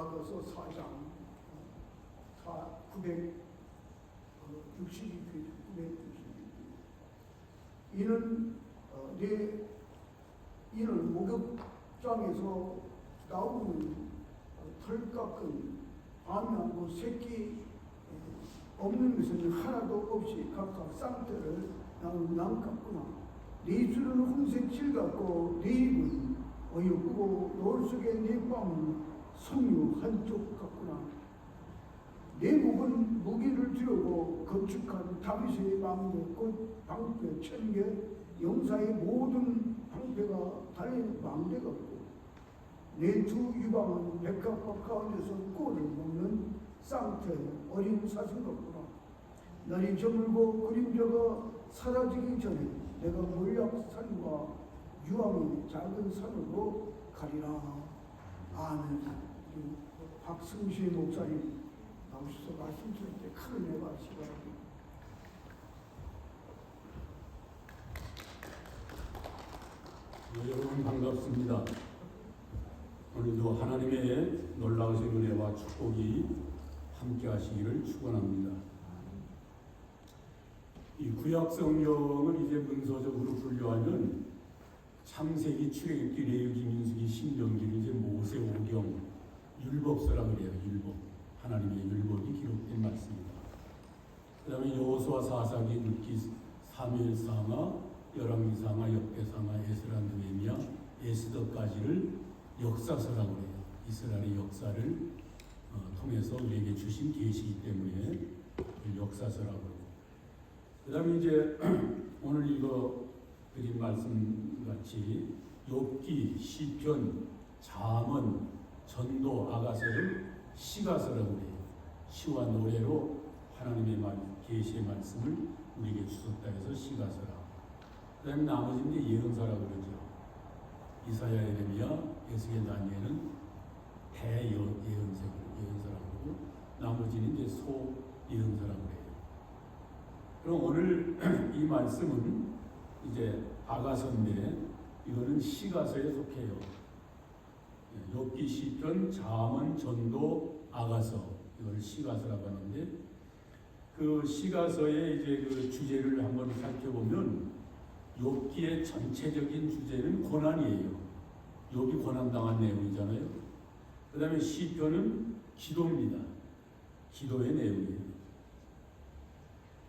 아가서 4장 962페이지 962페이지. 이는 목욕장에서 나오는 털 깎은 암양고 새끼 없는 것은 하나도 없이 각각 쌍떼를 낭깎구나. 네 술은 홍색 칠 같고 네 입은 어여쁘고 노을 속에 네 뺨은 석류 한쪽 같구나. 네 목은 무기를 들고 건축한 다윗의 망대 방패 1000개 영사의 모든 방패가 달린 망대 같고 내 두 유방은 백합과 가운데서 꼴을 먹는 쌍태 어린 사슴 같구나. 날이 저물고 그림자가 사라지기 전에 내가 몰약산과 유황이 작은 산으로 가리라. 아멘. 박승실 목사님 나오셔서 말씀 드릴 때 칼을 내봐시기 바랍니다. 여러분 반갑습니다. 오늘도 하나님의 놀라우신 은혜와 축복이 함께 하시기를 축원합니다. 이 구약 성경을 이제 문서적으로 분류하면 창세기, 출애굽기, 레위기, 민수기, 신명기를 이제 모세오경, 율법서라고 그래요. 율법, 하나님의 율법이 기록된 말씀입니다. 그 다음에 여호수아, 사사기, 룻기, 사무엘상하, 열왕기상하, 역대상하, 에스라, 느헤미야, 에스더까지를 역사서라고 해요. 이스라엘의 역사를 통해서 우리에게 주신 계시이기 때문에 역사서라고 해요. 그 다음에 이제 오늘 읽어드린 말씀 같이 욥기, 시편, 잠언, 전도, 아가서를 시가서라고 해요. 시와 노래로 하나님의 계시의 말씀을 우리에게 주셨다 해서 시가서라. 그 다음에 나머지는 이제 예언서라고 그러죠. 이사야, 예레미야, 에스겔, 다니엘은 대예언서라고 그러고 나머지는 이제 소예언서라고 해요. 그럼 오늘 이 말씀은 이제 아가서인데 이거는 시가서에 속해요. 욥기, 시편, 잠언, 전도, 아가서 이걸 시가서라고 하는데 그 시가서의 이제 그 주제를 한번 살펴보면 욥기의 전체적인 주제는 고난이에요. 욥이 고난당한 내용이잖아요. 그 다음에 시편은 기도입니다. 기도의 내용이에요.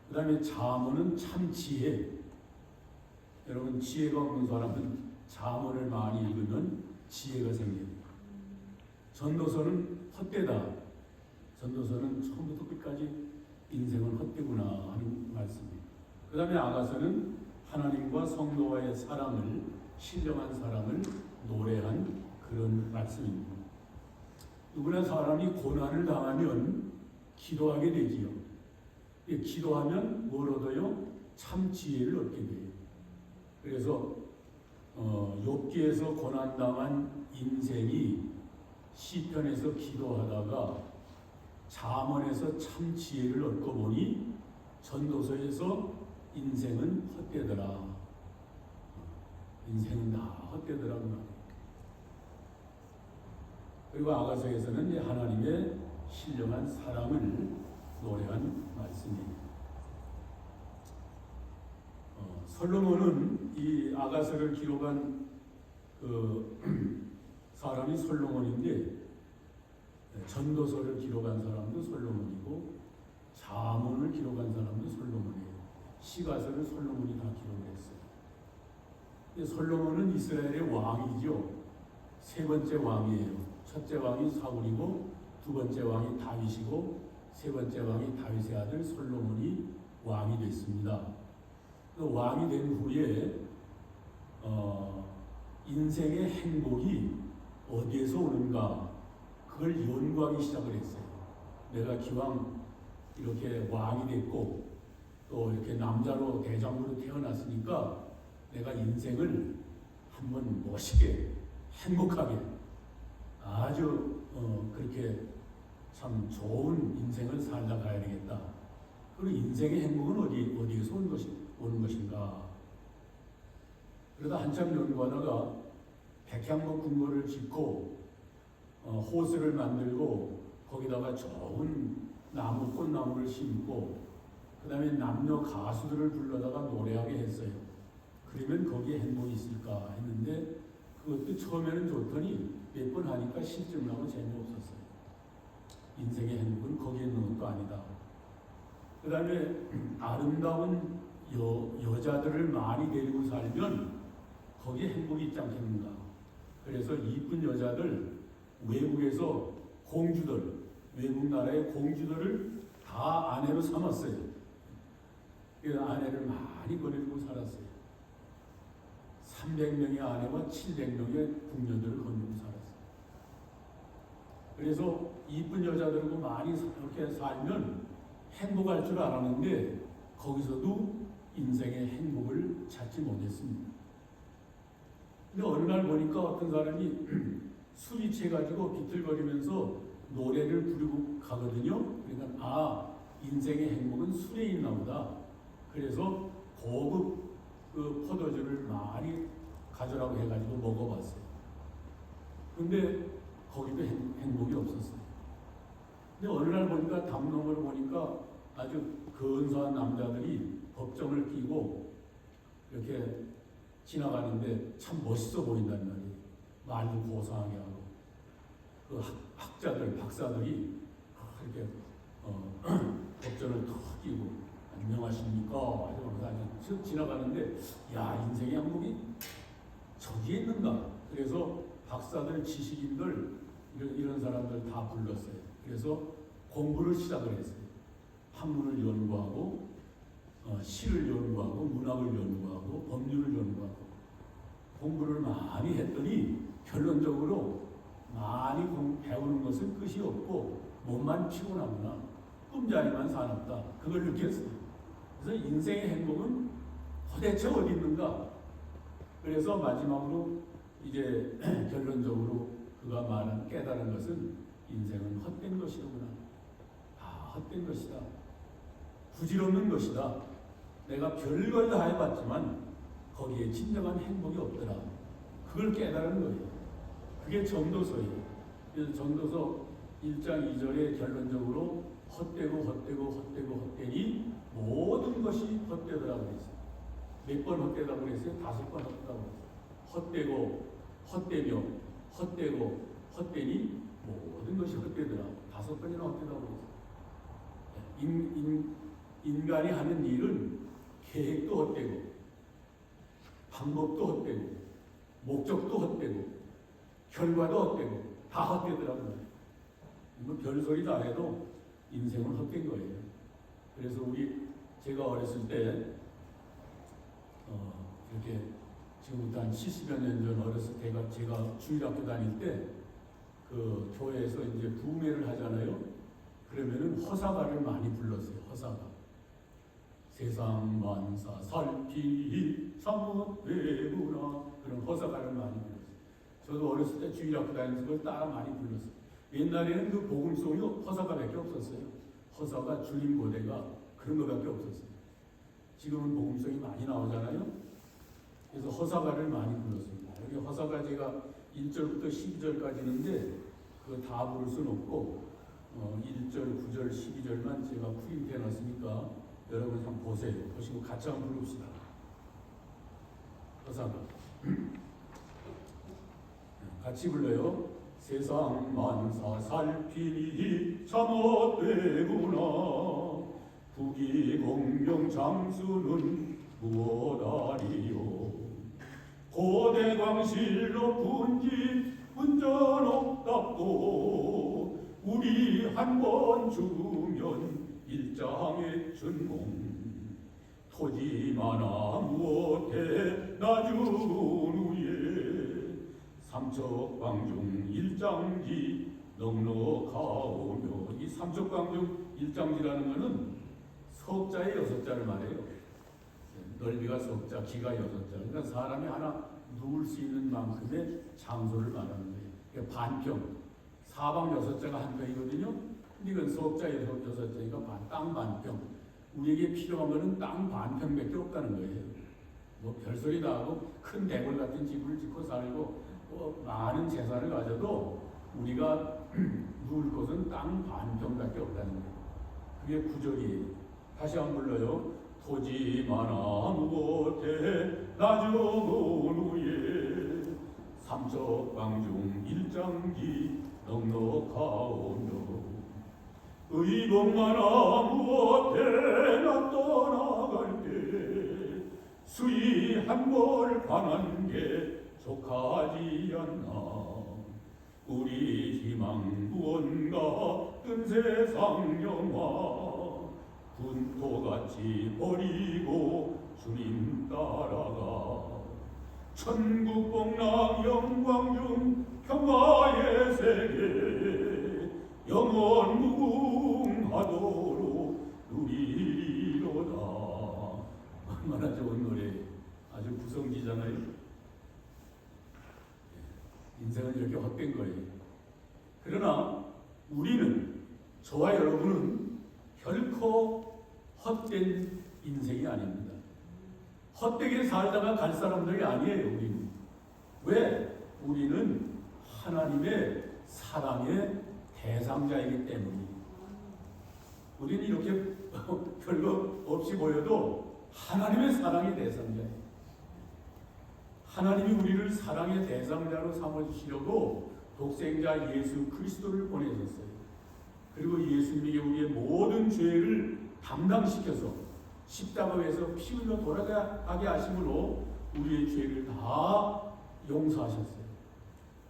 그 다음에 잠언은 참 지혜. 여러분 지혜가 없는 사람은 잠언을 많이 읽으면 지혜가 생겨요. 전도서는 헛되다. 전도서는 처음부터 끝까지 인생은 헛되구나 하는 말씀입니다. 그 다음에 아가서는 하나님과 성도와의 사랑을, 신령한 사랑을 노래한 그런 말씀입니다. 누구나 사람이 고난을 당하면 기도하게 되지요. 기도하면 뭘 얻어요? 참 지혜를 얻게 돼요. 그래서 욥기에서 고난당한 인생이 시편에서 기도하다가 잠언에서 참 지혜를 얻고 보니 전도서에서 인생은 헛되더라. 인생은 다 헛되더라고요. 그리고 아가서에서는 이제 하나님의 신령한 사랑을 노래한 말씀이에요. 솔로몬은 이 아가서를 기록한 그 사람이 솔로몬인데 전도서를 기록한 사람도 솔로몬이고 잠언을 기록한 사람도 솔로몬이에요. 시가서를 솔로몬이 다 기록을 했어요. 솔로몬은 이스라엘의 왕이죠. 세 번째 왕이에요. 첫째 왕이 사울이고 두 번째 왕이 다윗이고 세 번째 왕이 다윗의 아들 솔로몬이 왕이 됐습니다. 그 왕이 된 후에 인생의 행복이 어디에서 오는가 그걸 연구하기 시작을 했어요. 내가 기왕 이렇게 왕이 됐고 또 이렇게 남자로 대장부로 태어났으니까 내가 인생을 한번 멋있게 행복하게 아주 그렇게 참 좋은 인생을 살다 가야 되겠다. 그리고 인생의 행복은 어디에서 오는 것인가. 그러다 한참 연구하다가 백향목 궁궐을 짓고 호수를 만들고 거기다가 좋은 나무 꽃나무를 심고 그 다음에 남녀 가수들을 불러다가 노래하게 했어요. 그러면 거기에 행복이 있을까 했는데 그것도 처음에는 좋더니 몇 번 하니까 실증나고 재미없었어요. 인생의 행복은 거기에 있는 것도 아니다. 그 다음에 아름다운 여자들을 많이 데리고 살면 거기에 행복이 있지 않겠는가. 그래서 이쁜 여자들 외국에서 공주들, 외국 나라의 공주들을 다 아내로 삼았어요. 그 아내를 많이 거느리고 살았어요. 300명의 아내와 700명의 궁녀들을 거느리고 살았어요. 그래서 이쁜 여자들하고 많이 이렇게 살면 행복할 줄 알았는데 거기서도 인생의 행복을 찾지 못했습니다. 근데 어느 날 보니까 어떤 사람이 술이 취해가지고 비틀거리면서 노래를 부르고 가거든요. 그러니까 인생의 행복은 술에 있나 보다. 그래서 고급 그 포도주를 많이 가져라고 해가지고 먹어봤어요. 근데 거기도 행복이 없었어요. 근데 어느 날 보니까 담론을 보니까 아주 근사한 남자들이 법정을 끼고 이렇게 지나가는데 참 멋있어 보인단 말이에요. 말도 고상하게 하고 그 학자들, 박사들이 이렇게 법정을 턱 끼고 안녕하십니까? 아주 지나가는데 야 인생의 행복이 저기에 있는가? 그래서 박사들, 지식인들 이런 사람들 다 불렀어요. 그래서 공부를 시작을 했어요. 학문을 연구하고 시를 연구하고 문학을 연구하고 법률을 연구하고 공부를 많이 했더니 결론적으로 많이 배우는 것은 끝이 없고 몸만 피곤하구나. 꿈자리만 사납다. 그걸 느꼈어요. 그래서 인생의 행복은 도대체 어디 있는가? 그래서 마지막으로 이제 결론적으로 그가 말한 깨달은 것은 인생은 헛된 것이로구나. 헛된 것이다. 부질없는 것이다. 내가 별걸 다 해봤지만 거기에 진정한 행복이 없더라. 그걸 깨달은 거예요. 그게 전도서예요. 그래서 전도서 1장 2절에 결론적으로 헛되니 모든 것이 헛되더라고 그랬어요. 몇 번 헛되다고 그랬어요? 5번 헛되다고 그랬어요. 헛되니 모든 것이 헛되더라. 5번이나 헛되다고 그랬어요. 인간이 하는 일은 계획도 헛되고 방법도 헛되고 목적도 헛되고 결과도 헛되고 다 헛되더라고요. 뭐 별소리 다 해도 인생은 헛된 거예요. 그래서 제가 어렸을 때 이렇게 지금부터 한 70여 년 전 어렸을 때 제가 주일학교 다닐 때 그 교회에서 이제 부흥회를 하잖아요. 그러면은 허사가를 많이 불렀어요. 허사가. 세상 만사 살피 사못되구나. 그런 허사가를 많이 불렀어요. 저도 어렸을 때 주일학교 다니면서 그걸 따라 많이 불렀어요. 옛날에는 그 복음송이 허사가밖에 없었어요. 허사가 줄임 고대가 그런 거밖에 없었어요. 지금은 복음송이 많이 나오잖아요. 그래서 허사가를 많이 불렀습니다. 여기 허사가 제가 1절부터 12절까지 있는데 그거 다 부를 수는 없고 1절, 9절, 12절만 제가 프린트해 놨으니까 여러분 한번 보세요. 보시고 같이 한번 부릅시다. 허사가 같이 불러요. 세상 만사 살피니 참헛되구나. 부귀공명 장수는 무엇하리요. 고대 광실 높은 집 운전 없답고 우리 한 번 죽으면 일장의 준공. 토지 많아 무엇해 나중 후에 삼척광중 일장지 넉넉하오며. 이 삼척광중 일장지라는 것은 석자의 6자를 말해요. 넓이가 석자, 기가 6자. 그러니까 사람이 하나 누울 수 있는 만큼의 장소를 말하는 거예요. 그러니까 반평, 사방 6자가 한 평이거든요. 근데 이건 석자의 6자니까 땅 반평. 우리에게 필요한 것은 땅 반평밖에 없다는 거예요. 뭐 별소리 다 하고 큰 대궐 같은 집을 짓고 살고 많은 재산을 가져도 우리가 누울 곳은 땅 반평밖에 없다는 거예요. 그게 구절이에요. 다시 한번 불러요. 토지 많아 무곳에 나저은 후에 삼척방중 일장기 넉넉하오며 의복 많아 무엇에 나 떠나갈 때 수위 한벌 관한 게 족하지 않나 우리 희망 무언가 뜬 세상 영화 분토같이 버리고 주님 따라가 천국 복락 영광 중 평화의 세계 영원 무궁하도록 누리리로다. 얼마나 좋은 노래, 아주 구성지잖아요. 인생은 이렇게 헛된 거예요. 그러나 우리는, 저와 여러분은 결코 헛된 인생이 아닙니다. 헛되게 살다가 갈 사람들이 아니에요. 우리는. 왜? 우리는 하나님의 사랑의 대상자이기 때문에. 우리는 이렇게 별거 없이 보여도 하나님의 사랑의 대상자예요. 하나님이 우리를 사랑의 대상자로 삼아주시려고 독생자 예수 그리스도를 보내셨어요. 그리고 예수님에게 우리의 모든 죄를 담당시켜서 십자가에서 피 흘려 돌아가게 하심으로 우리의 죄를 다 용서하셨어요.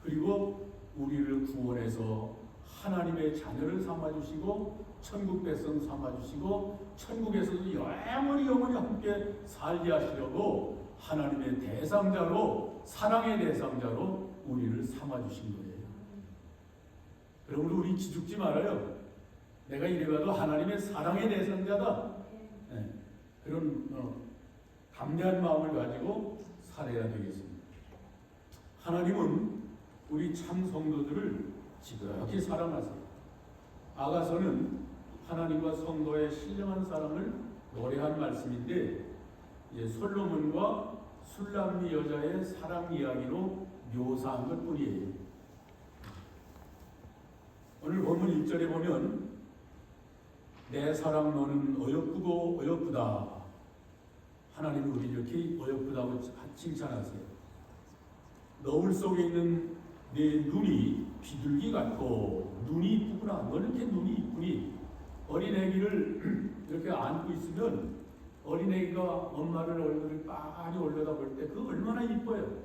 그리고 우리를 구원해서 하나님의 자녀를 삼아주시고 천국 백성 삼아주시고 천국에서도 영원히 함께 살게 하시려고 하나님의 대상자로, 사랑의 대상자로 우리를 삼아주신 거예요. 그러므로 우리 기죽지 말아요. 내가 이래봐도 하나님의 사랑의 대상자다. 네. 그런 담대한 마음을 가지고 살아야 되겠습니다. 하나님은 우리 참 성도들을 지극히 사랑하세요. 아가서는 하나님과 성도의 신령한 사랑을 노래한 말씀인데, 솔로몬과 술람미 여자의 사랑 이야기로 묘사한 것 뿐이에요. 오늘 본문 1절에 보면 내 사랑 너는 어여쁘고 어여쁘다. 하나님은 우리 이렇게 어여쁘다고 칭찬하세요. 너울 속에 있는 내 눈이 비둘기 같고 눈이 이쁘구나. 너는 이렇게 눈이 이쁘니. 어린애기를 이렇게 안고 있으면 어린애기가 엄마를 얼굴을 빤히 올려다볼 때 그 얼마나 이뻐요.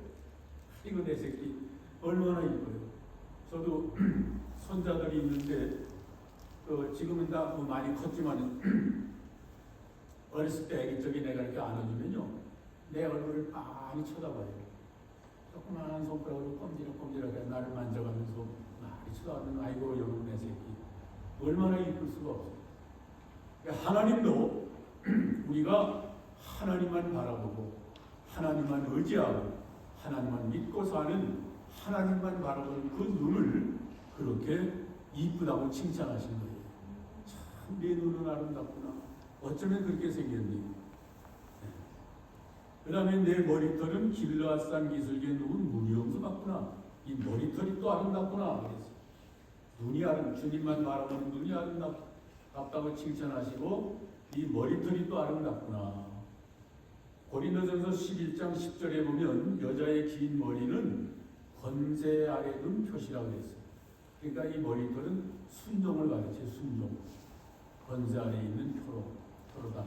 이거 내 새끼 얼마나 이뻐요. 저도 손자들이 있는데 지금은 다 많이 컸지만 어렸을 때 애기 적이 내가 이렇게 안아주면요 내 얼굴을 빤히 쳐다봐요. 조그마한 손가락으로 꼼지락꼼지락하게 나를 만져가면서 많이 쳐다보면 아이고 여러분 내 새끼 얼마나 이쁠 수가 없어요. 하나님도 우리가 하나님만 바라보고 하나님만 의지하고 하나님만 믿고 사는 하나님만 바라보는 그 눈을 그렇게 이쁘다고 칭찬하신 거예요. 참 내 눈은 아름답구나. 어쩌면 그렇게 생겼니. 그 다음에 내 머리털은 길르앗산 기슭에 누운 무리염수 같구나. 이 머리털이 또 아름답구나. 그랬어요. 눈이 주님만 바라보는 눈이 아름답다고 칭찬하시고 이 머리털이 또 아름답구나. 고린도전서 11장 10절에 보면 여자의 긴 머리는 권세 아래 둔 표시라고 했어요. 그러니까 이 머리털은 순종을 가르쳐요. 순종. 권세 아래 있는 표로다.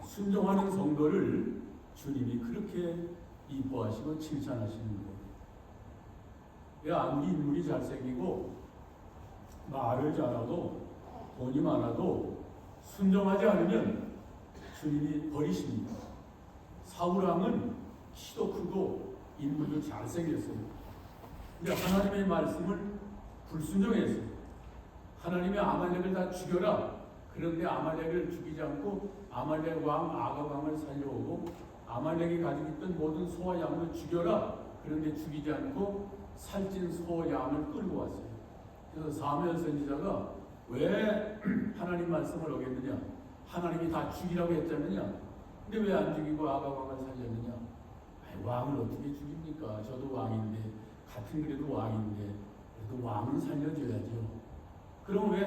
순종하는 성도를 주님이 그렇게 이뻐하시고 칭찬하시는 거예요. 아무리 인물이 잘생기고 말을 잘하고 돈이 많아도 순종하지 않으면 주님이 버리십니다. 사울왕은 키도 크고 인물도 잘생겼어요. 근데 하나님의 말씀을 불순종했어요. 하나님의 아말렉을 다 죽여라. 그런데 아말렉을 죽이지 않고 아말렉 왕 아각 왕을 살려오고 아말렉이 가지고 있던 모든 소와 양을 죽여라. 그런데 죽이지 않고 살찐 소와 양을 끌고 왔어요. 그래서 사무엘 선지자가 왜 하나님 말씀을 어겼느냐? 하나님이 다 죽이라고 했잖느냐? 근데 왜 안 죽이고 아각 왕을 살렸느냐? 왕을 어떻게 죽입니까? 저도 왕인데 같은 그래도 왕인데 그래도 왕은 살려줘야죠. 그럼 왜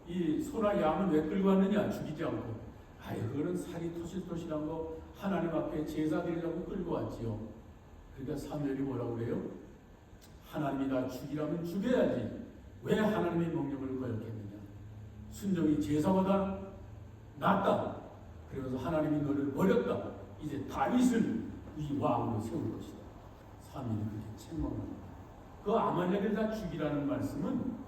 이 소나 양은 왜 끌고 왔느냐? 죽이지 않고. 아이, 그거는 살이 토실토실한 거 하나님 앞에 제사 드리려고 끌고 왔지요. 그러니까 사무엘이 뭐라고 그래요? 하나님이 다 죽이라면 죽여야지. 왜 하나님의 명령을 거역했느냐? 순종이 제사보다 낫다. 그러면서 하나님이 너를 버렸다. 이제 다윗을 이 왕으로 세울 것이다. 사무엘이 그렇게 책망합니다. 그 아말렉을 다 죽이라는 말씀은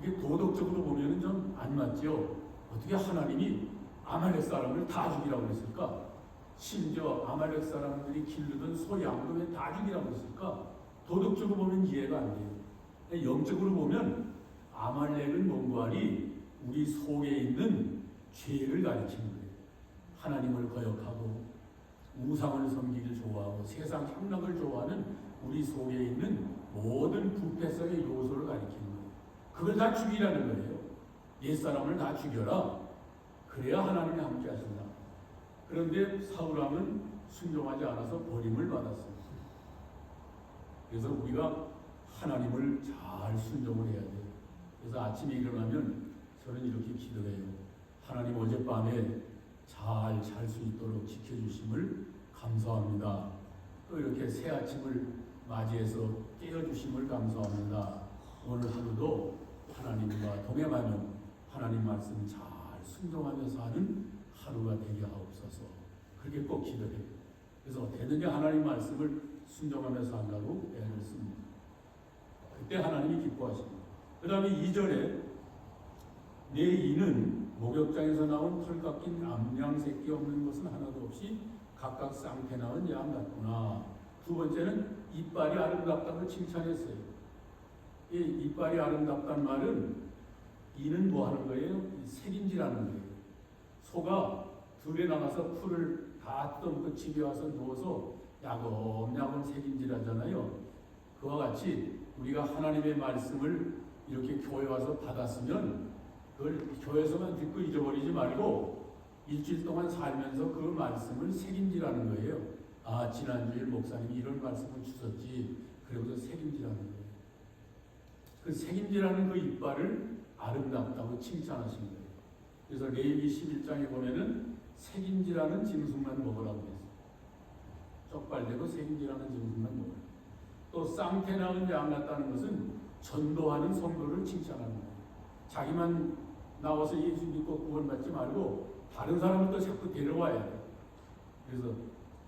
이게 도덕적으로 보면은 좀 안 맞죠. 어떻게 하나님이 아말렉 사람을 다 죽이라고 했을까? 심지어 아말렉 사람들이 기르던 소, 양도 왜 다 죽이라고 했을까? 도덕적으로 보면 이해가 안 돼요. 영적으로 보면 아말렉은 뭔가리 우리 속에 있는 죄를 가리키는 거예요. 하나님을 거역하고 우상을 섬기기를 좋아하고 세상 향락을 좋아하는 우리 속에 있는 모든 부패성의 요소를 가리키는 거예요. 그걸 다 죽이라는 거예요. 옛사람을 다 죽여라. 그래야 하나님이 함께 하신다. 그런데 사울왕은 순종하지 않아서 버림을 받았습니다. 그래서 우리가 하나님을 잘 순종을 해야 돼요. 그래서 아침에 일어나면 저는 이렇게 기도해요. 하나님 어젯밤에 잘 잘 수 있도록 지켜주심을 감사합니다. 또 이렇게 새 아침을 맞이해서 깨워주심을 감사합니다. 오늘 하루도 하나님과 동행하며 하나님 말씀 잘 순종하면서 하는 하루가 되게 하옵소서. 그렇게 꼭 기도해요. 그래서 어떻게든지 하나님 말씀을 순종하면서 한다고 애를 씁니다. 그때 하나님이 기뻐하십니다. 그 다음에 2절에 내 이는 목욕장에서 나온 털 깎인 암양 새끼 없는 것은 하나도 없이 각각 쌍태 낳은 양 같구나. 두 번째는 이빨이 아름답다고 칭찬했어요. 이 이빨이 아름답다는 말은 이는 뭐 하는 거예요? 색임질하는 거예요. 소가 들에 나가서 풀을 다 뜯어먹고 집에 와서 누워서 야금야금 색임질 하잖아요. 그와 같이 우리가 하나님의 말씀을 이렇게 교회 와서 받았으면 그걸 교회에서만 듣고 잊어버리지 말고 일주일 동안 살면서 그 말씀을 색임질하는 거예요. 아, 지난주에 목사님이 이런 말씀을 주셨지. 그러고서 색임질하는 거예요. 그 색임질하는 그 이빨을 아름답다고 칭찬하신 거예요. 그래서 레위기 11장에 보면은 색임질하는 짐승만 먹으라고 했어요. 쪽발되고 색임질하는 짐승만 먹으라. 또 쌍태 낳은 양 같다는 것은 전도하는 성도를 칭찬하는 거예요. 자기만 나와서 예수 믿고 구원받지 말고 다른 사람을 또 자꾸 데려와야 돼요. 그래서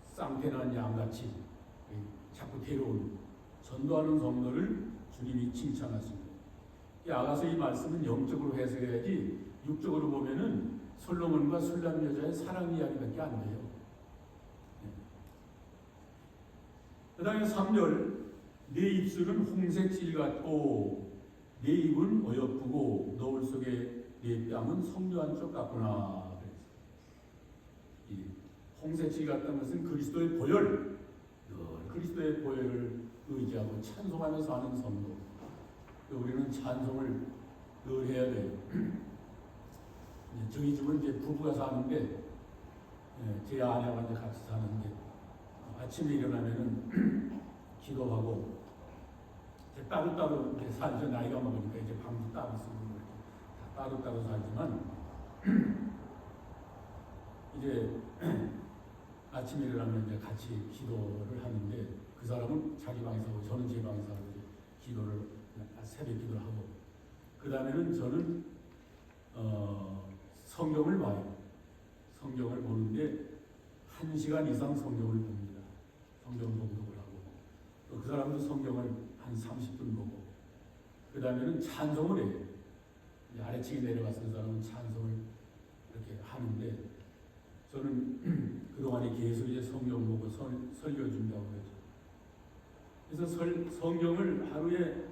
쌍태 낳은 양같이 자꾸 데려오는 전도하는 성도를 주님이 칭찬하십니다. 아가서 이 말씀은 영적으로 해석해야지 육적으로 보면은 솔로몬과 술람 여자의 사랑 이야기밖에 안 돼요. 그 다음에 3절 내 입술은 홍색질 같고 내 입은 어여쁘고 노을 속에 내 뺨은 석류한 쪽 같구나. 이 홍색질 같다는 것은 그리스도의 보혈, 그리스도의 보혈을 의지하고 찬송하면서 하는 성도. 우리는 찬송을 늘 해야 돼요. 저희 집은 이제 부부가 사는데 제 아내와 이제 같이 사는데 아침에 일어나면은 기도하고 따로따로 이렇게 살죠. 나이가 먹으니까 이제 방도 따로 쓰고 이렇게 따로따로 살지만 이제 아침에 일어나면 이제 같이 기도를 하는데 그 사람은 자기 방에서 하고 저는 제 방에서 하고 기도를 새벽 기도를 하고 그 다음에는 저는 성경을 봐요. 성경을 보는데 1시간 이상 성경을 봅니다. 성경 봉독을 하고 또 그 사람도 성경을 한 30분 보고 그 다음에는 찬송을 해요. 아래층에 내려가서 그 사람은 찬송을 이렇게 하는데 저는 그동안에 계속 이제 성경 보고 설교 준비하고 그러죠. 그래서 성경을 하루에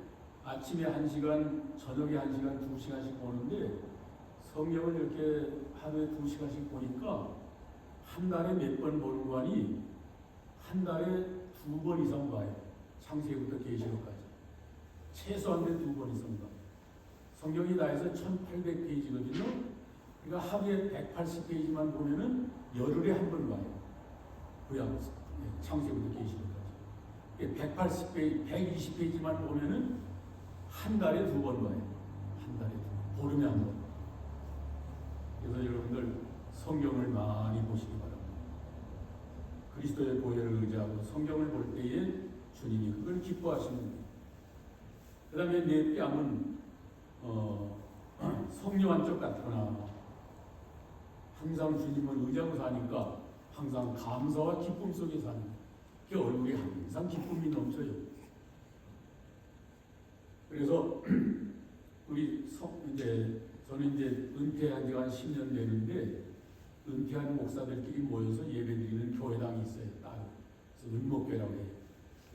아침에 1시간, 저녁에 1시간, 2시간씩 보는데 성경을 이렇게 하루에 2시간씩 보니까 한 달에 몇 번 보는 거 아니 한 달에 2번 이상 봐요. 창세기부터 계시록까지. 최소한 2번 이상 봐요. 성경이 다 해서 1800페이지거든요. 그러니까 하루에 180페이지만 보면은 열흘에 한 번 봐요. 창세기부터 계시록까지. 180페이지, 120페이지만 보면은 한 달에 2번 가요. 한 달에 2번. 보름에 한 번. 그래서 여러분들 성경을 많이 보시기 바랍니다. 그리스도의 보혈을 의지하고 성경을 볼 때에 주님이 그걸 기뻐하시는 거예요. 그 다음에 내 뺨은 성령 한쪽 같거나 항상 주님을 의지하고 사니까 항상 감사와 기쁨 속에 사는 거예요. 그 얼굴에 항상 기쁨이 넘쳐요. 그래서 저는 이제 은퇴한 지가 한 10년 되는데 은퇴한 목사들끼리 모여서 예배드리는 교회당이 있어요. 그래서 은목교라고 해요.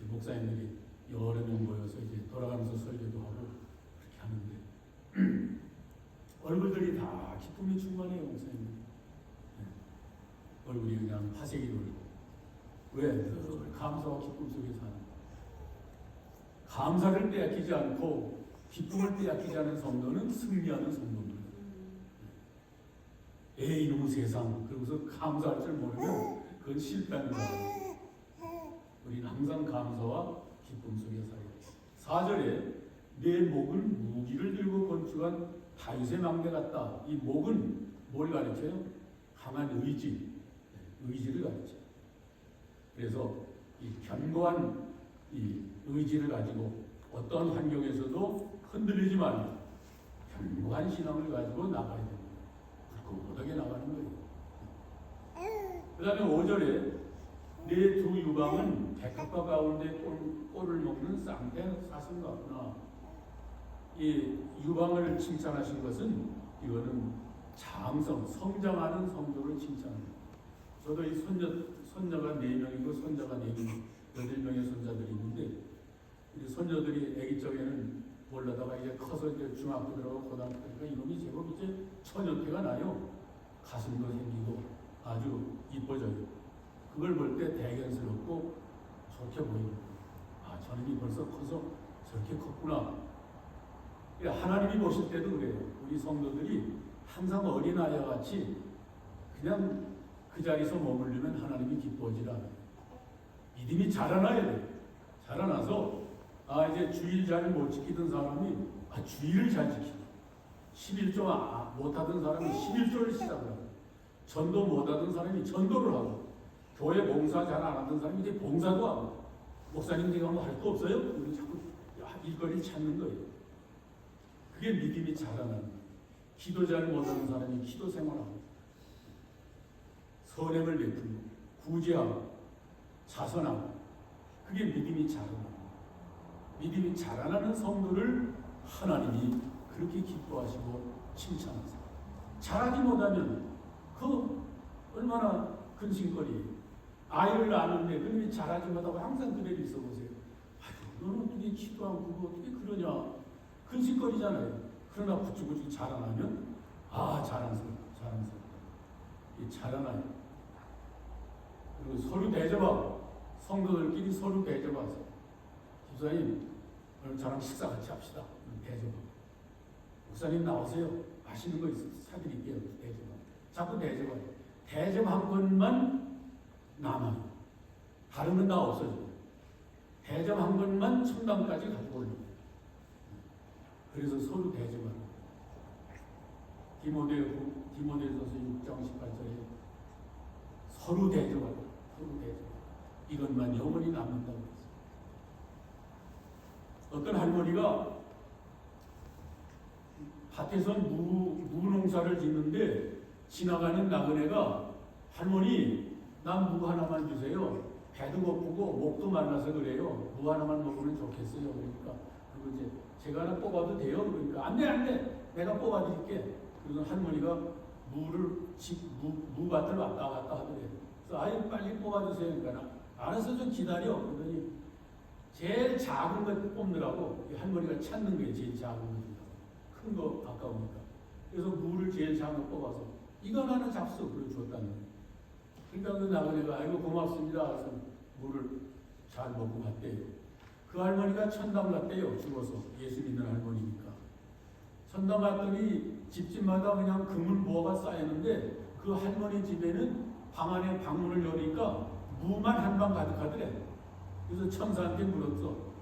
목사님들이 여러 명 모여서 이제 돌아가면서 설교도 하고 그렇게 하는데 얼굴들이 다 기쁨이 충만해요, 목사님. 얼굴이 그냥 화색이 돌고. 왜? 늘 감사와 기쁨 속에 사는 거예요. 감사를 빼앗기지 않고 기쁨을 빼앗기지 않은 성도는 승리하는 성도입니다. 에이 이놈의 세상 그러고서 감사할 줄 모르면 그건 실패하는 거예요. 우리는 항상 감사와 기쁨 속에 살아야 돼요. 4절에 내 목은 무기를 들고 건축한 다윗의 망대 같다. 이 목은 뭘 가르쳐요? 강한 의지를 가르쳐요. 그래서 이 견고한 이 의지를 가지고 어떤 환경에서도 흔들리지 말고 견고한 신앙을 가지고 나가야 됩니다. 굳건하게 나가는 거예요. 그 다음에 5절에 내 두 유방은 백합화 가운데 꼴을 먹는 쌍대 사슴 같구나. 이 유방을 칭찬하신 것은 이거는 장성, 성장하는 성도를 칭찬합니다. 저도 이 손녀가 4명이고 손자가 4명, 8명의 손자들이 있는데 우리 손녀들이 아기 적에는 몰라다가 이제 커서 이제 중학교 들어가고 고등학교 들어가니까 이놈이 제법 이제 처녀태가 나요. 가슴도 생기고 아주 이뻐져요. 그걸 볼 때 대견스럽고 좋게 보입니다. 아, 저놈이 벌써 커서 저렇게 컸구나. 하나님이 보실 때도 그래요. 우리 성도들이 항상 어린아이와 같이 그냥 그 자리에서 머물르면 하나님이 기뻐하지 않아요. 믿음이 자라나야 돼요. 자라나서 이제 주일 잘 못 지키던 사람이 주일을 잘 지키고 11조 못하던 사람이 11조를 시작하고 전도 못하던 사람이 전도를 하고 교회 봉사 잘 안 하던 사람이 이제 봉사도 하고 목사님 제가 뭐 할 거 없어요? 우리 자꾸 일거리를 찾는 거예요. 그게 믿음이 자라나는 거예요. 기도 잘 못하는 사람이 기도 생활하고 선행을 베풀고 구제하고 자선하고 그게 믿음이 자라나는 거예요. 믿음이 자라나는 성도를 하나님이 그렇게 기뻐하시고 칭찬하세요. 잘하지 못하면 그 얼마나 근심거리예요. 아이를 낳는데 그놈이 잘하지 못하고 항상 그대로 있어 보세요. 너는 어떻게 기도 안 하고 어떻게 그러냐. 근심거리잖아요. 그러나 부쩍부쩍 자라나면 자랑스럽다. 자라나요. 그리고 서로 대접하고 성도들끼리 서로 대접하세요. 집사님 오늘 저랑 식사 같이 합시다. 대접하고 목사님 나오세요. 맛있는 거 있어서 사드릴게요. 대접하고 자꾸 대접하고 대접한 것만 남아요. 다른 건 다 없어져요. 대접한 것만 천당까지 가지고 올려요. 그래서 서로 대접하는 디모데전서 6장 18절에 서로 대접하고 이것만 영원히 남는다고 했어요. 어떤 할머니가 밭에서 무농사를 짓는데 지나가는 나그네가 할머니 난 무 하나만 주세요. 배도 고프고 목도 말라서 그래요. 무 하나만 먹으면 좋겠어요. 그러니까 그리고 이제 제가 하나 뽑아도 돼요? 그러니까 안돼 내가 뽑아드릴게. 그래서 할머니가 무밭을 왔다 갔다 하더래요. 그래서 빨리 뽑아주세요. 그러니까 알아서 좀 기다려. 그러더니 제일 작은 거 뽑느라고 할머니가 찾는 거예요. 제일 작은 거 큰 거 아까우니까. 그래서 무를 제일 작은 거 뽑아서 이거 하나 잡수. 그래 줬다는 거예요. 그러니까 그 나그네가 아이고 고맙습니다. 그래서 물을 잘 먹고 갔대요. 그 할머니가 천당 갔대요. 죽어서 예수 믿는 할머니니까. 천당 갔더니 집집마다 그냥 금은 뭐가 쌓였는데 그 할머니 집에는 방 안에 방문을 여니까 무만 한 방 가득하더래. 그래서 천사한테 물었어.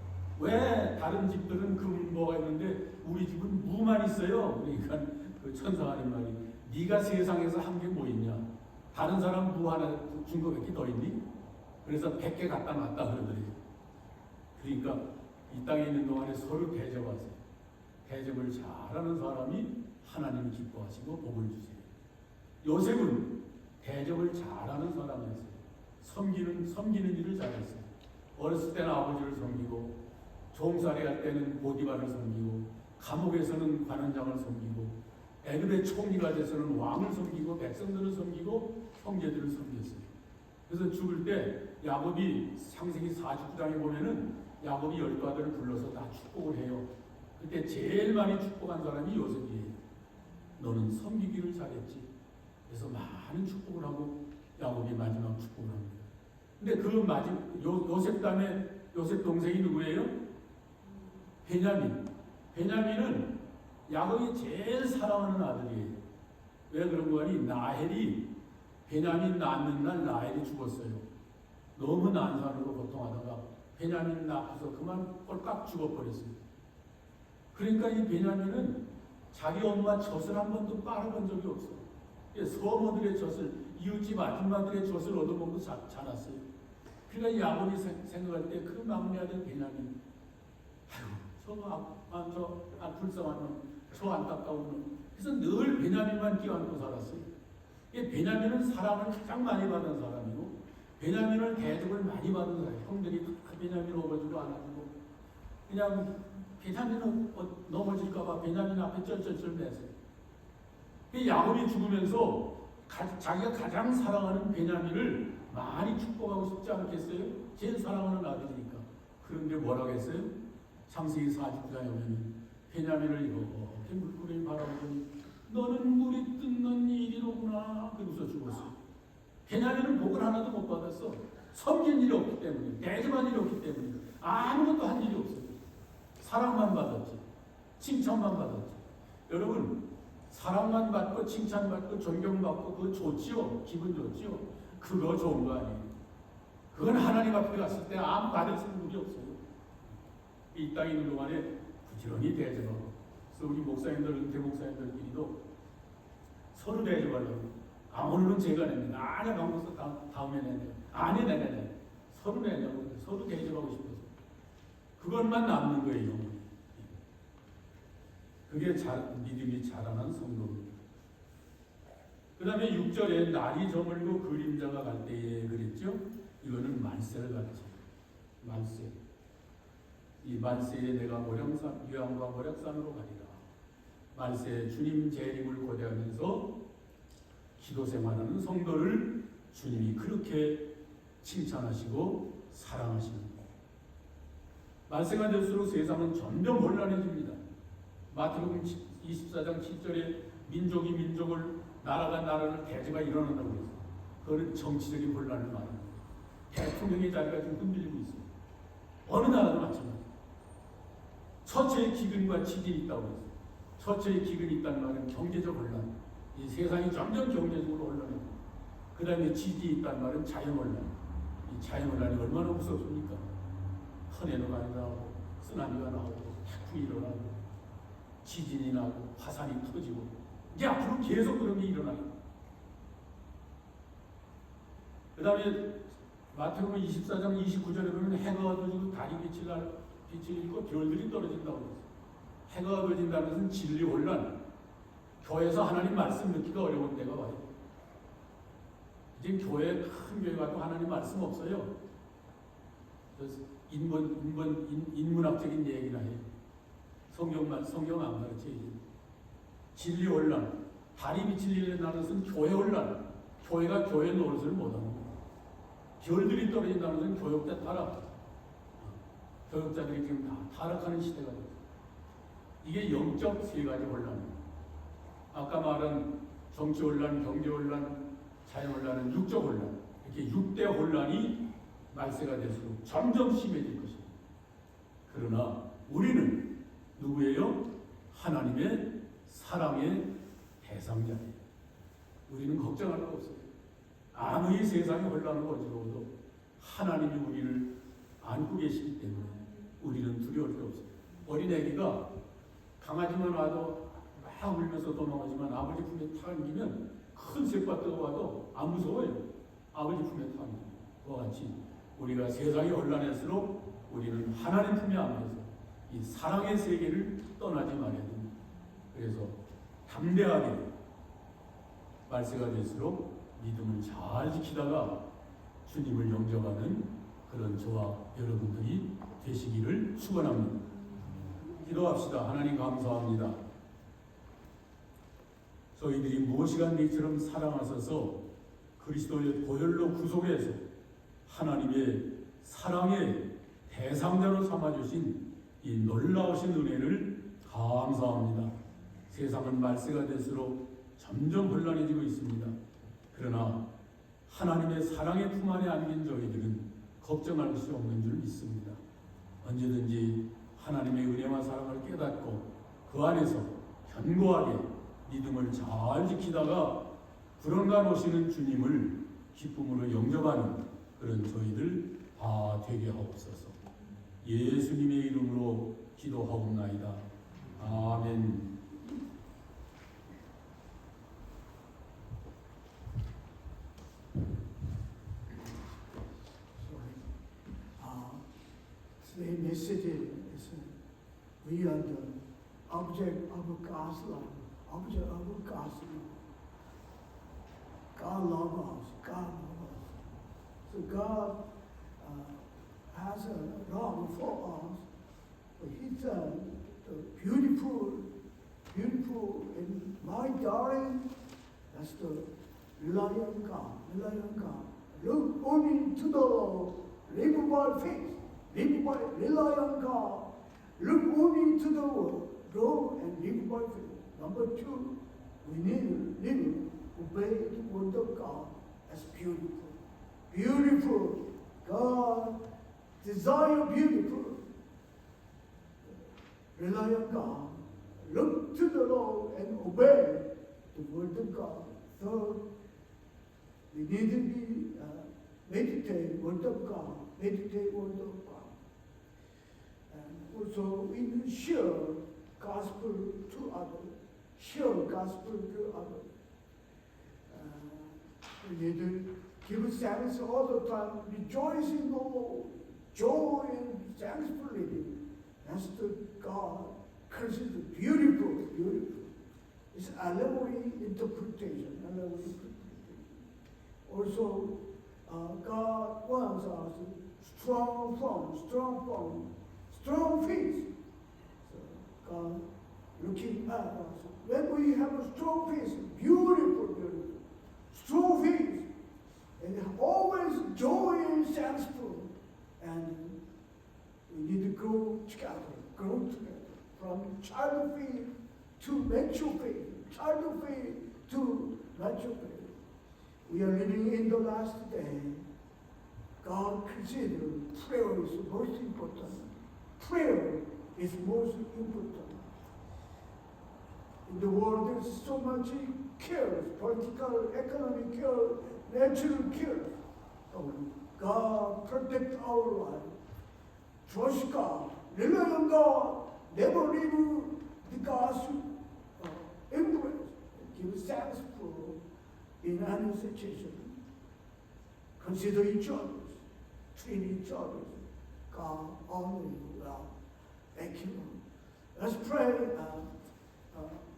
왜 다른 집들은 금뭐가 있는데 우리 집은 무만 있어요? 그러니까 그 천사가 하는 말이 네가 세상에서 한 게 뭐 있냐? 다른 사람 무 하나 준 거 몇 개 더 있니? 그래서 100개 갖다 놨다 그러더래요. 그러니까 이 땅에 있는 동안에 서로 대접하세요. 대접을 잘하는 사람이 하나님이 기뻐하시고 복을 주세요. 요셉은 대접을 잘하는 사람이었어요. 섬기는 일을 잘했어요. 어렸을 때는 아버지를 섬기고, 종살이 할 때는 보디바를 섬기고, 감옥에서는 관원장을 섬기고, 애굽의 총리가 돼서는 왕을 섬기고, 백성들을 섬기고, 형제들을 섬겼어요. 그래서 죽을 때 야곱이 창세기 49장에 보면은 야곱이 12아들을 불러서 다 축복을 해요. 그때 제일 많이 축복한 사람이 요셉이에요. 너는 섬기기를 잘했지. 그래서 많은 축복을 하고 야곱이 마지막 축복을 합니다. 근데 그 요셉 다음에 요셉 동생이 누구예요? 베냐민. 베냐민은 야곱이 제일 사랑하는 아들이에요. 왜 그런 거니? 라헬이 베냐민 낳는 날 라헬이 죽었어요. 너무 난산으로 고통하다가 베냐민 낳고서 그만 꼴깍 죽어버렸어요. 그러니까 이 베냐민은 자기 엄마 젖을 한 번도 빨아본 적이 없어요. 서머들의 젖을, 이웃집 아줌마들의 젖을 얻어먹고 자랐어요. 그러니까 야곱이 생각할 때 그 막내 아들 베냐민, 아이고, 불쌍한 놈, 저 안타까운 놈. 그래서 늘 베냐민만 끼워안고 살았어요. 베냐민은 사랑을 가장 많이 받은 사람이고, 베냐민을 대접을 많이 받은 사람이에요. 형들이 다 베냐민 업어주고 안아주고, 그냥 베냐민은 넘어질까봐 베냐민 앞에 쩔쩔쩔 매세요. 야곱이 죽으면서 자기가 가장 사랑하는 베냐민을 많이 축복하고 싶지 않겠어요? 제일 사랑하는 아들이니까. 그런데 뭐라고 했어요? 창세기 49장에 보면 베냐민을 이렇게 물고기 바라보더니 너는 물이 뜯는 일이로구나. 그러고서 죽었어요. 베냐민은 복을 하나도 못 받았어. 섬긴 일이 없기 때문에, 대접한 일이 없기 때문에 아무것도 한 일이 없어요. 사랑만 받았지, 칭찬만 받았지. 여러분, 사랑만 받고 칭찬받고 존경받고 그거 좋지요? 기분 좋지요? 그거 좋은 거 아니에요. 그건 하나님 앞에 갔을 때 아무 받을 생각이 없어요. 이 땅에 있는 동안에 부지런히 대접하고, 그래서 우리 목사님들, 은퇴 목사님들끼리도 서로 대접하려고. 오늘은 제가 냅니다. 아니야, 강목사 다음에 내요. 아니, 내내. 서로 내냐고. 서로 대접하고 싶어서. 그것만 남는 거예요. 그게 믿음이 자라난 성도입니다. 그 다음에 6절에 날이 저물고 그림자가 갈 때에 그랬죠? 이거는 만세를 가르쳐요. 만세. 이 만세에 내가 유황과 모략산으로 가리라. 만세에 주님 재림을 고대하면서 기도 생활하는 성도를 주님이 그렇게 칭찬하시고 사랑하시는 거예요. 만세가 될수록 세상은 점점 혼란해집니다. 마태복음 24장 7절에 민족이 민족을, 나라가 나라를 대제가 일어난다고 했어요. 그거는 정치적인 혼란을 말합니다. 대통령의 자리가 좀 흔들리고 있습니다. 어느 나라도 마찬가지입니다. 처처의 기근과 지진이 있다고 했어요. 처처의 기근이 있다는 말은 경제적 혼란. 이 세상이 점점 경제적으로 혼란해요. 그 다음에 지진이 있다는 말은 자연 혼란. 이 자연 혼란이 얼마나 무섭습니까? 터네로가 나오고, 쓰나미가 나오고, 태풍이 일어나고, 지진이 나고, 화산이 터지고, 이제 앞으로 계속 그런 게 일어나요. 그 다음에 마태복음 24장 29절에 보면 해가 어두워지고 달이 빛을 잃고 별들이 떨어진다고 했어요. 해가 어두워진다는 것은 진리 혼란. 교회에서 하나님 말씀 듣기가 어려운 때가 와요. 이제 교회, 큰 교회 가도 하나님 말씀 없어요. 그래서 인문학적인 얘기나 해요. 성경 안 가르쳐요. 진리 혼란. 달이 빛을 잃는다는 것은 교회 혼란. 교회가 교회 노릇을 못하는 거예요. 별들이 떨어진다는 것은 교육자 타락. 교육자들이 지금 다 타락하는 시대가 됐어요. 이게 영적 세 가지 혼란입니다. 아까 말한 정치 혼란, 경제 혼란, 자연 혼란은 육적 혼란. 이렇게 6대 혼란이 말세가 될수록 점점 심해질 것입니다. 그러나 우리는 누구예요? 하나님의 사랑의 대상자예요. 우리는 걱정할 거 없어요. 아무리 세상이 혼란하고 어지러워도 하나님이 우리를 안고 계시기 때문에 우리는 두려울 게 없어요. 어린애기가 강아지만 와도 막 울면서 도망가지만 아버지 품에 탁 안기면 큰 새바트가 와도 안 무서워요. 아버지 품에 탁 안기면. 그와 같이 우리가 세상이 혼란할수록 우리는 하나님 품에 안겨서 이 사랑의 세계를 떠나지 말아야 됩니다. 그래서 담대하게 말세가 될수록 믿음을 잘 지키다가 주님을 영접하는 그런 저와 여러분들이 되시기를 축원합니다. 기도합시다. 하나님 감사합니다. 저희들이 무엇이간 이처럼 사랑하셔서 그리스도의 보혈로 구속해서 하나님의 사랑의 대상자로 삼아주신 이 놀라우신 은혜를 감사합니다. 세상은 말세가 될수록 점점 혼란해지고 있습니다. 그러나 하나님의 사랑의 품 안에 안긴 저희들은 걱정할 것이 없는 줄 믿습니다. 언제든지 하나님의 은혜와 사랑을 깨닫고 그 안에서 견고하게 믿음을 잘 지키다가 불언간 오시는 주님을 기쁨으로 영접하는 그런 저희들 다 되게 하옵소서. 예수님의 이름으로 기도하옵나이다. 아멘. Today's message is we are the object of God's love. Object of God's love. God loves us. God loves us. So God has a love for us. But He's the beautiful, and my darling. That's the reliant God. Reliant God. Look only to the live by faith. Live by rely on God. Look only to the word. Go and live by faith. Number two, we need to live, obey the word of God. That's beautiful. Beautiful. God desire beautiful. Rely on God. Look to the Lord and obey the word of God. Third, we need to be meditate word of God. Meditate word of God. And also we need to share gospel to others. Share gospel to others. We need to give thanks all the time. Rejoice in the Lord. Joy and thankful living. That's the God. Consider beautiful, beautiful. It's allegory interpretation. Allegory interpretation. Also, God wants us strong faith. So God looking at us. When we have a strong faith, beautiful, strong faith, and always joy and thankful, and we need to grow together, from child faith to mature faith, child faith to mature faith. We are living in the last day. God considers prayer is most important. Prayer is most important. In the world, there's so much cares, political, economic care, natural care. God protect our life. Trust God. Rely on God. Never leave the God's influence. Give thanks for in any situation. Consider each other. Treat each other. God honor you well. Thank you. Let's pray.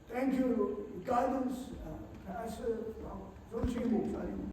Thank you, guidance, Pastor, John G.